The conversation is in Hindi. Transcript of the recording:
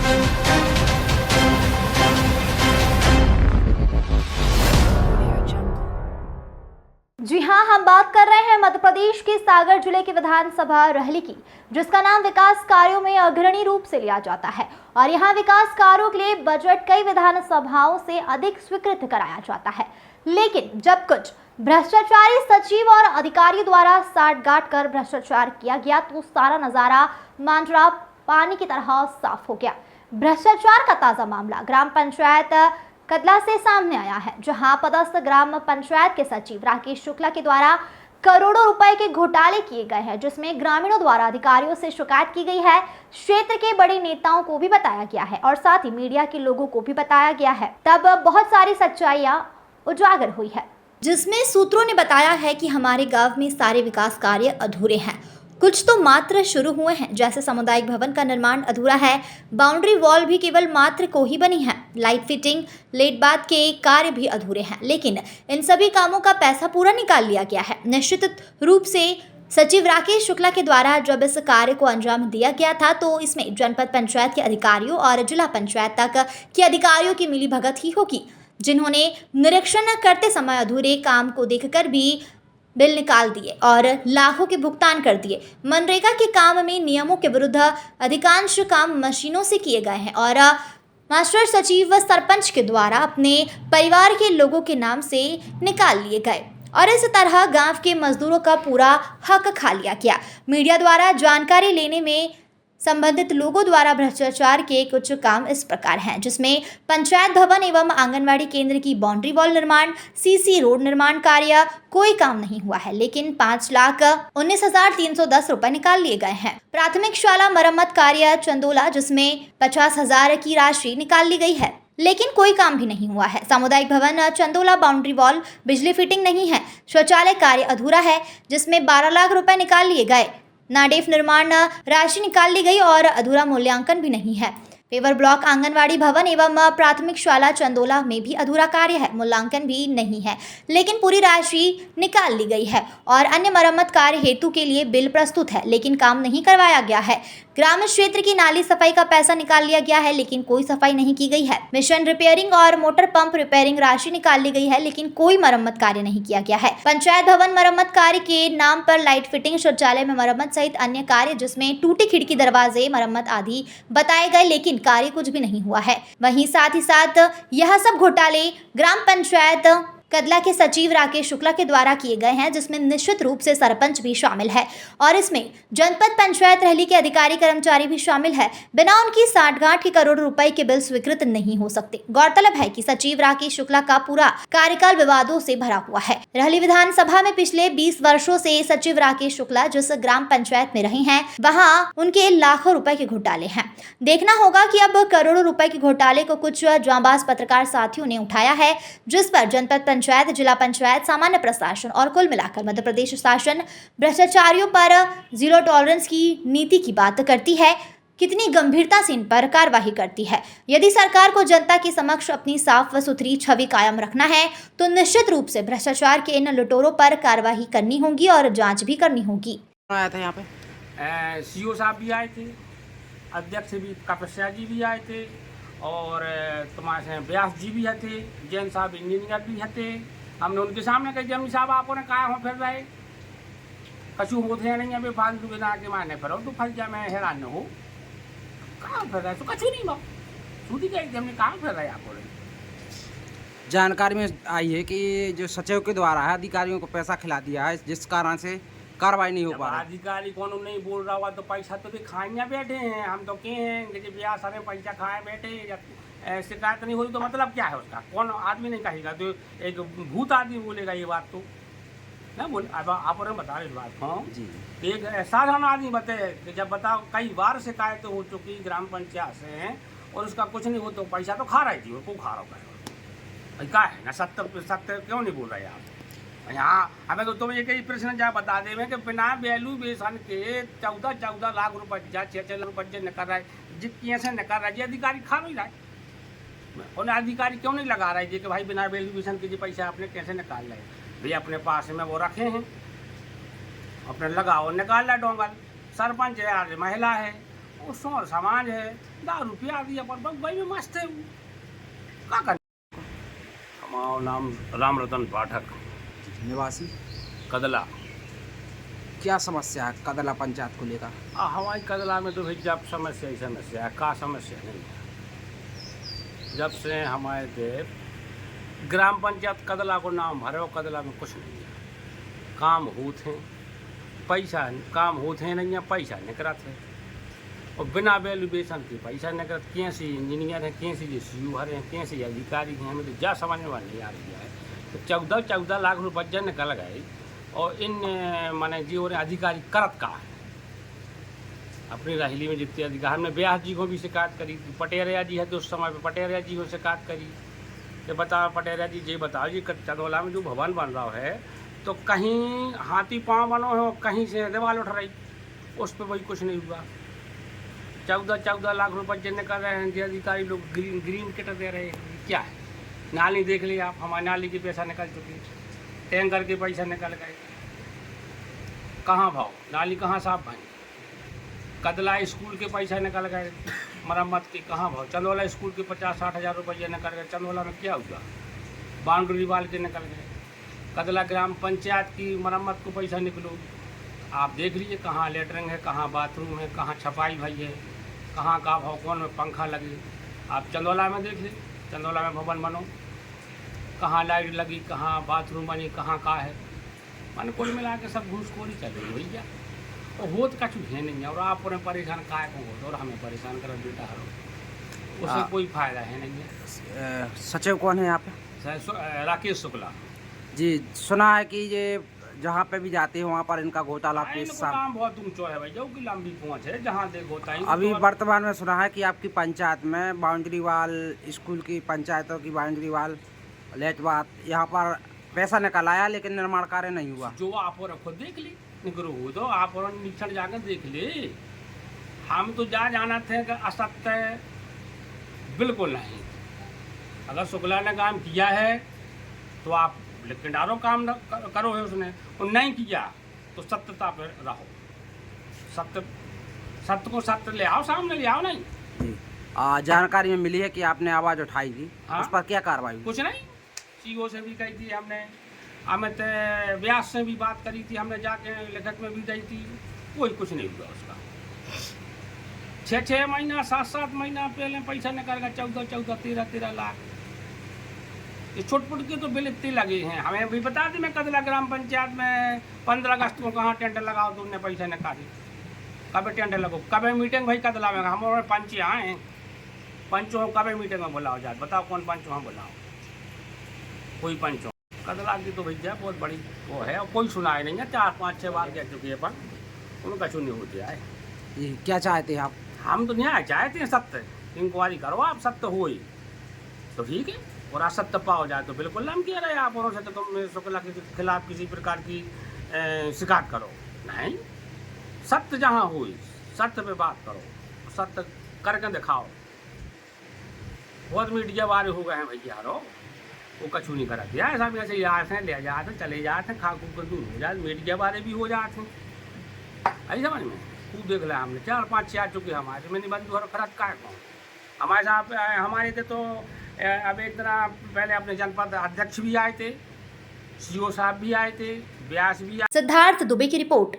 जी हां, हम बात कर रहे हैं मध्य प्रदेश के सागर जिले की विधानसभा रहली की, जिसका नाम विकास कार्यों में अग्रणी रूप से लिया जाता है और यहां विकास कार्यों के लिए बजट कई विधानसभाओं से अधिक स्वीकृत कराया जाता है। लेकिन जब कुछ भ्रष्टाचारी सचिव और अधिकारियों द्वारा साठगांठ कर भ्रष्टाचार किया गया तो सारा नजारा मांजरा पानी की तरह साफ हो गया। भ्रष्टाचार का ताजा मामला ग्राम पंचायत कदला से सामने आया है, जहां पदस्थ ग्राम पंचायत के सचिव राकेश शुक्ला के द्वारा करोड़ों रुपए के घोटाले किए गए हैं, जिसमें ग्रामीणों द्वारा अधिकारियों से शिकायत की गई है। क्षेत्र के बड़े नेताओं को भी बताया गया है और साथ ही मीडिया के लोगों को भी बताया गया है। तब बहुत सारी सच्चाइयां उजागर हुई है, जिसमें सूत्रों ने बताया है कि हमारे गांव में सारे विकास कार्य अधूरे हैं, कुछ तो मात्र शुरू हुए हैं, जैसे सामुदायिक भवन का निर्माण अधूरा है, बाउंड्री वॉल भी केवल मात्र को ही बनी है, लाइट फिटिंग लेट बाद के कार्य भी अधूरे हैं। लेकिन इन सभी कामों का पैसा पूरा निकाल लिया गया है। निश्चित रूप से सचिव राकेश शुक्ला के द्वारा जब इस कार्य को अंजाम दिया गया था तो इसमें जनपद पंचायत के अधिकारियों और जिला पंचायत तक के अधिकारियों की मिली भगत ही होगी, जिन्होंने निरीक्षण करते समय अधूरे काम को देखकर भी बिल निकाल दिए और लाखों के भुगतान कर दिए। मनरेगा के काम में नियमों के विरुद्ध अधिकांश काम मशीनों से किए गए हैं और मास्टर सचिव व सरपंच के द्वारा अपने परिवार के लोगों के नाम से निकाल लिए गए और इस तरह गांव के मजदूरों का पूरा हक खा लिया गया। मीडिया द्वारा जानकारी लेने में संबंधित लोगों द्वारा भ्रष्टाचार के कुछ काम इस प्रकार हैं, जिसमें पंचायत भवन एवं आंगनवाड़ी केंद्र की बाउंड्री वॉल निर्माण, सीसी रोड निर्माण कार्य कोई काम नहीं हुआ है, लेकिन 5,19,310 रुपए निकाल लिए गए हैं। प्राथमिक शाला मरम्मत कार्य चंदोला, जिसमें 50,000 की राशि निकाल ली गई है, लेकिन कोई काम भी नहीं हुआ है। सामुदायिक भवन चंदोला बाउंड्री वॉल बिजली फिटिंग नहीं है। शौचालय कार्य अधूरा है, जिसमें 12 लाख रुपए निकाल लिए गए। नाडेफ निर्माण राशि निकाल ली गई और अधूरा मूल्यांकन भी नहीं है। पेवर ब्लॉक आंगनवाड़ी भवन एवं प्राथमिक शाला चंदोला में भी अधूरा कार्य है, मूल्यांकन भी नहीं है, लेकिन पूरी राशि निकाल ली गई है और अन्य मरम्मत कार्य हेतु के लिए बिल प्रस्तुत है, लेकिन काम नहीं करवाया गया है। ग्राम क्षेत्र की नाली सफाई का पैसा निकाल लिया गया है, लेकिन कोई सफाई नहीं की गई है। मिशन रिपेयरिंग और मोटर पंप रिपेयरिंग राशि निकाल ली गई है, लेकिन कोई मरम्मत कार्य नहीं किया गया है। पंचायत भवन मरम्मत कार्य के नाम पर लाइट फिटिंग, शौचालय में मरम्मत सहित अन्य कार्य, जिसमें टूटी खिड़की दरवाजे मरम्मत आदि बताए गए, लेकिन कार्य कुछ भी नहीं हुआ है। वहीं साथ ही साथ यह सब घोटाले ग्राम पंचायत कदला के सचिव राकेश शुक्ला के द्वारा किए गए हैं, जिसमें निश्चित रूप से सरपंच भी शामिल है और इसमें जनपद पंचायत रहली के अधिकारी कर्मचारी भी शामिल है। बिना उनकी साठगांठ के करोड़ों रुपए के बिल स्वीकृत नहीं हो सकते। गौरतलब है कि सचिव राकेश शुक्ला का पूरा कार्यकाल विवादों से भरा हुआ है। रहली विधानसभा में पिछले 20 वर्षों से सचिव राकेश शुक्ला जिस ग्राम पंचायत में रहे हैं, वहाँ उनके लाखों रुपए के घोटाले हैं। देखना होगा कि अब करोड़ों रुपए के घोटाले को कुछ जांबाज पत्रकार साथियों ने उठाया है, जिस पर जनपद पंचायत, जिला पंचायत, सामान्य प्रशासन और कुल मिलाकर मध्य प्रदेश शासन भ्रष्टाचारियों पर जीरो टॉलरेंस की नीति की बात करती है। कितनी गंभीरता से इन पर कार्रवाई करती है। यदि सरकार को जनता के समक्ष अपनी साफ व सुथरी छवि कायम रखना है तो निश्चित रूप से भ्रष्टाचार के इन लुटेरों पर कार्रवाई करनी होगी और जांच भी करनी होगी। आया था यहाँ पे सीओ साहब भी आए थे, अध्यक्ष भी कपस्या जी भी आए थे और तुम्हारे व्यास जी भी थे, जैन साहब इंजीनियर भी थे। हमने उनके सामने कही जमी साहब आपने कहा हो फिर रहे कछु होते नहीं है बेफालतू बिना के माने फिर तो फल जा मैं हैरान न हो कहाँ फिर रहे तो कछु नहीं बा सूदी कही हमने कहाँ फिर रहे आप। जानकारी में आई है कि जो सचिव के द्वारा है अधिकारियों को पैसा खिला दिया है, जिस कारण से कार्रवाई नहीं हो पा रहा। अधिकारी कौन नहीं बोल रहा हुआ तो पैसा तो भी खाए बैठे हैं, हम तो कहे हैं कि ब्याह सारे पैसा खाए बैठे, शिकायत नहीं हुई तो मतलब क्या है उसका? कौन आदमी नहीं कहेगा, तो एक भूत आदमी बोलेगा ये बात तो ना बोल। अब आप बता रहे इस बात को जी, एक साधारण आदमी बताए कि जब बताओ कई बार शिकायत हो चुकी ग्राम पंचायत से और उसका कुछ नहीं हो तो पैसा तो खा रही थी, वो खा रहा है क्या है ना? सत्य क्यों नहीं बोल रहे आप? यहाँ हमें तो तुम एक ही प्रश्न जा बता देवे कि बिना वैल्यूएशन के 14 लाख रुपये 6 लाख रुपये न कर रहा है, जितने से न कर रहा है, अधिकारी खा नहीं रहा है। उन्हें अधिकारी क्यों नहीं लगा रहा है कि भाई बिना वैल्यूएशन के पैसा आपने कैसे निकाल रहे भैया? अपने पास में वो रखे हैं, अपने लगाओ निकाल रहा डोंगल। सरपंच है आज महिला है वो सोर समाज है, दारू पिया दिया पर भाई में मस्त है। क्या कर हमारा नाम राम रतन पाठक, निवासी कदला। क्या समस्या है कदला पंचायत को लेकर? हमारी कदला में तो भाई जब समस्या ही समस्या है, का समस्या नहीं है। जब से हमारे देव ग्राम पंचायत कदला को नाम भरे, कदला में कुछ नहीं है। काम होते हैं, पैसा काम होते हैं नहीं है, पैसा निकलत है और बिना वैल्यूएशन के पैसा निकलत। कैसे इंजीनियर हैं, कैसे ये सीओ हैं, कैसे अधिकारी हैं, हमें तो जा समझ में नहीं आ रही है। तो 14 लाख रुपये जन निकल गए और इन माने जी और अधिकारी करत का है। अपनी रैली में जितने अधिकारी, हमने व्यास जी को भी शिकायत करी, पटेरिया जी है तो उस समय पे पटेरिया जी को शिकायत करी कि बताओ पटेरिया जी ये बताओ जी चंदौला में जो भवन बन रहा है तो कहीं हाथी पाँव बनो है और कहीं से दीवार उठ रही, उस पर वही कुछ नहीं हुआ। 14 लाख रुपये जो निकल रहे हैं, जो अधिकारी लोग ग्रीन किट दे रहे हैं, क्या है? नाली देख ली आप, हमारी नाली के पैसा निकल चुके, टैंकर के पैसा निकल गए, कहाँ भाव नाली कहाँ साफ भाई? कदला स्कूल के पैसा निकल गए मरम्मत के, कहाँ भाव? चंदौला स्कूल के 50-60 हज़ार रुपये निकल गए, चंदौला में क्या हुआ? बाउंड्री वाल के निकल गए। कदला ग्राम पंचायत की मरम्मत को पैसा निकलो, आप देख लीजिए कहाँ लेटरिंग है, कहाँ बाथरूम है, कहाँ छपाई भाई है, कहाँ का भाव, कौन में पंखा लगे। आप चंदौला में देख लीजिए, चंदौला में भवन बनो, कहाँ लाइट लगी, कहाँ बाथरूम बनी, कहाँ का है। मान कुल मिला के सब घूसखोरी चल रही भैया, और हो तो कछु है नहीं है। और आप उन्हें परेशान काय को हो और हमें परेशान कर बेटा हरो, उससे कोई फायदा है नहीं है। सचिव कौन है यहाँ पे? राकेश शुक्ला जी, सुना है कि ये जहाँ पे भी जाते हैं वहाँ पर इनका घोटाला पेश काम बहुत ऊंचा है भैया, की लंबी पहुँच है, जहाँ देखो अभी वर्तमान में सुना है कि आपकी पंचायत में बाउंड्री वाल, स्कूल की पंचायतों की बाउंड्री वाल, लेट बात यहाँ पर पैसा निकल आया लेकिन निर्माण कार्य नहीं हुआ। जो आप और खुद देख ली निकलो हो तो आप और निरीक्षण जाकर देख ले। हम तो जाना थे कि असत्य बिल्कुल नहीं। अगर शुक्ला ने काम किया है तो आप लेकिन डारो काम न करो है उसने, और नहीं किया तो सत्यता पर रहो। सत्य को सत्य ले आओ, सामने ले आओ। नहीं जी, जानकारी में मिली है कि आपने आवाज़ उठाई थी। हाँ? उस पर क्या कार्रवाई? कुछ नहीं, सीओ से भी कही थी हमने, अमित व्यास से भी बात करी थी हमने, जाके लिखत में भी दी थी, कोई कुछ नहीं हुआ उसका। 6 महीना 7 महीना पहले पैसा निकल गया 14-13 लाख। ये छोट-पुट के तो बिल इतने लगे हैं। हमें भी बता दी, मैं कदला ग्राम पंचायत में 15 अगस्त को कहाँ टेंडर लगाओ, तुमने पैसा निकाली, कब टेंडर लगो, कब मीटिंग भाई कदला में, हम और पंच यहाँ हैं, पंचों कब मीटिंग में बुलाओ जाए, बताओ कौन पंच वहाँ बुलाओ, कोई पंचों। कदला की तो भैया बहुत बड़ी वो है, और कोई सुनाए नहीं है, 4-5-6 बार कह चुकी है, पर उनका चुनी होती है। जी, क्या चाहते हैं आप? हम तो न्याय चाहते हैं, सत्य इंक्वायरी करो आप, सत्य हो ही तो ठीक है, और असत्य पाओ जाए तो बिल्कुल हम कह रहे हैं आप और से तो तुम शुक्ला के खिलाफ किसी प्रकार की शिकायत करो नहीं। सत्य जहाँ हो सत्य पे बात करो, सत्य करके दिखाओ। बहुत मीडिया वाले हो गए हैं भैया रो, वो कछु नहीं करा दिया, ऐसा भी ऐसे आते हैं, ले जाते हैं, चले जाते हैं, खा खूब कर दूर हो जाते, मीडिया वाले भी हो जाते हैं। ऐसे समझ में खूब देख लिया हमने, 4-5 आ चुके हमारे, मैंने बंद घर खराब का है हमारे साथ। हमारे थे तो अब एक तरह पहले अपने जनपद अध्यक्ष भी आए थे, सीओ साहब भी आए थे, व्यास भी आए। सिद्धार्थ दुबे की रिपोर्ट।